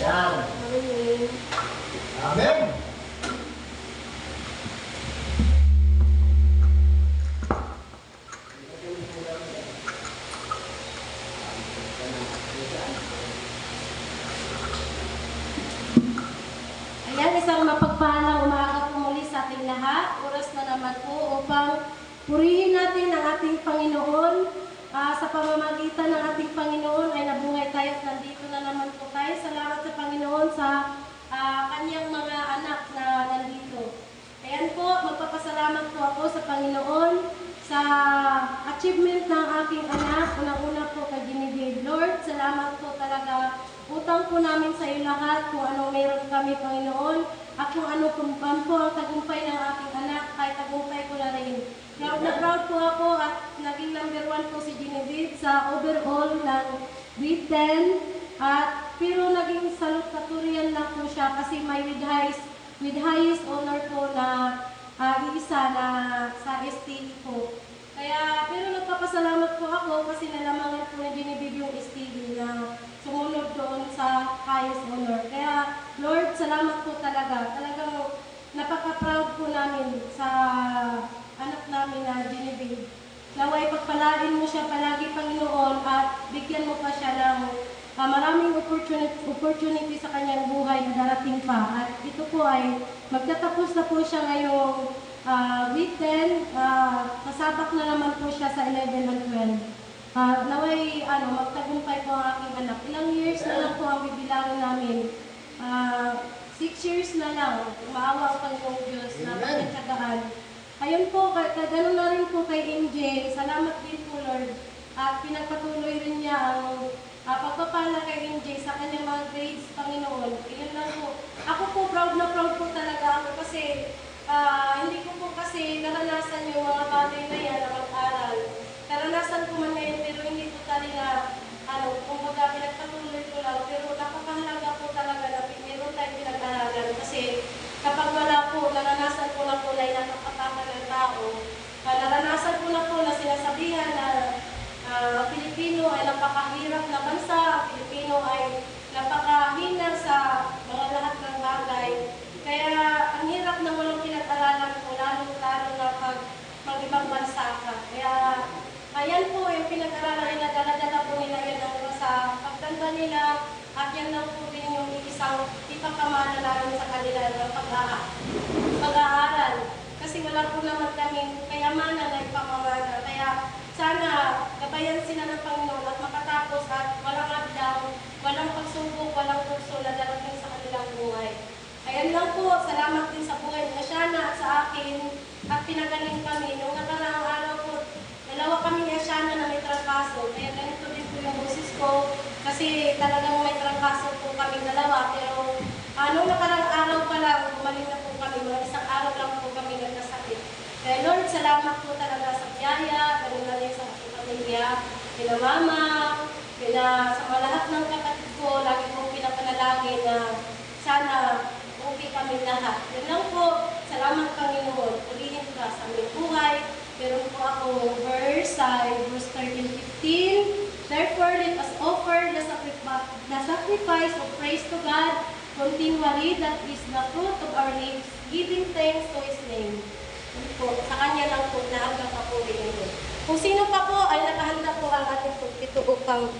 Ayan. Amen. Amen. Ayan, isang mapagpahalang umaga po muli sa ating lahat. Oras na naman po upang purihin natin ang ating Panginoon. Sa pamamagitan ng ating Panginoon ay nabuhay tayo at nandito na naman po tayo. Salamat sa Panginoon sa kanyang mga anak na nandito. Ayan po, magpapasalamat po ako sa Panginoon sa achievement ng aking anak. Unang-una po kay Genevieve. Lord, salamat po talaga. Utang po namin sa iyo lahat kung anong meron kami, Panginoon, at kung ano po ang tagumpay ng aking anak, kahit tagumpay ko na rin. Proud na proud po ako at naging number 1 po si Genevieve sa overall ng grade 10. Pero naging salutatorian lang po siya kasi may with highest honor po na isa na sa STE po. Pero nagpapasalamat po ako kasi nalamangan po ni Genevieve yung STE na sumunod doon sa highest honor. Kaya, Lord, salamat po talaga. Talagang napaka-proud po namin sa anak namin na Genevieve. Naway pagpalain mo siya palagi, Panginoon, at bigyan mo pa siya ng maraming opportunity sa kanyang buhay na darating pa. At ito po ay magtatapos na po siya ngayong grade 10. Kasabak na naman po siya sa 11 and 12. Naway, magtagumpay po ang aking anak. Ilang years na lang po ang bibilangin namin. 6 years na lang. Umaawa ang Panginoong Diyos na pagkatsagaan. Ayun po, ganoon na rin po kay MJ. Salamat din po, Lord. At pinagpatuloy rin niya ang pagpapala kay MJ sa kanyang mga grades, Panginoon. Iyon lang po. Ako po, proud na proud po talaga ako kasi hindi ko po kasi naranasan yung mga bagay na yan na mag-aral. Naranasan ko man ngayon pero hindi po talaga, kumbaga pinagpatuloy ko lang. Pero napakahalaga po talaga na meron tayong pinag-aralan kasi kapag wala po, naranasan ko na po na nakakapaka ng tao. Naranasan ko na po na sinasabihan na Pilipino ay napakahirap na bansa, ang Pilipino ay napakahina sa mga lahat ng bagay. Kaya ang hirap na walang pinag-aralan po, lalo-lalo na pag mag-ibang bansa ka. Kaya ayan po yung pinag-aralan nila, dala-dala po nila yan hanggang sa pagtanda nila at yan lang po din yung isang ipakamana namin sa kanila ng pag-aaral. Kasi wala po naman kaming kayamanan na ipamamana. Kaya sana gabayan sila ng Panginoon at makatapos at walang adlaw, walang pagsubok, walang kurso na darating sa kanilang buhay. Ayan lang po, salamat din sa buhay ni Ashana at sa akin at pinagaling kami. Nung nakaraang araw po, dalawa kami ni Ashana na may trangkaso. Kaya ganito din po yung boses ko kasi talagang may trangkaso po kami dalawa. Pero nung nakaraang araw pa lang, gumaling na po kami. Mga isang araw lang po kami nagkasakit. Kaya Lord, salamat po talaga sa biyaya, ganun na rin sa aking pamilya, kina mama, sa mga lahat ng kapatid ko, lagi kong pinapanalangin na sana okay kami lahat. Yan lang po, salamat Panginoon, ulihin ka sa aming buhay. Meron po ako verse 13-15. Therefore, let us offer the sacrifice of praise to God continually, that is the fruit of our lips, giving thanks to His name. Po, sa Kanya lang po na hanggang papuri nito. Kung sino pa po ay nakahanda po ang ating pagpito upang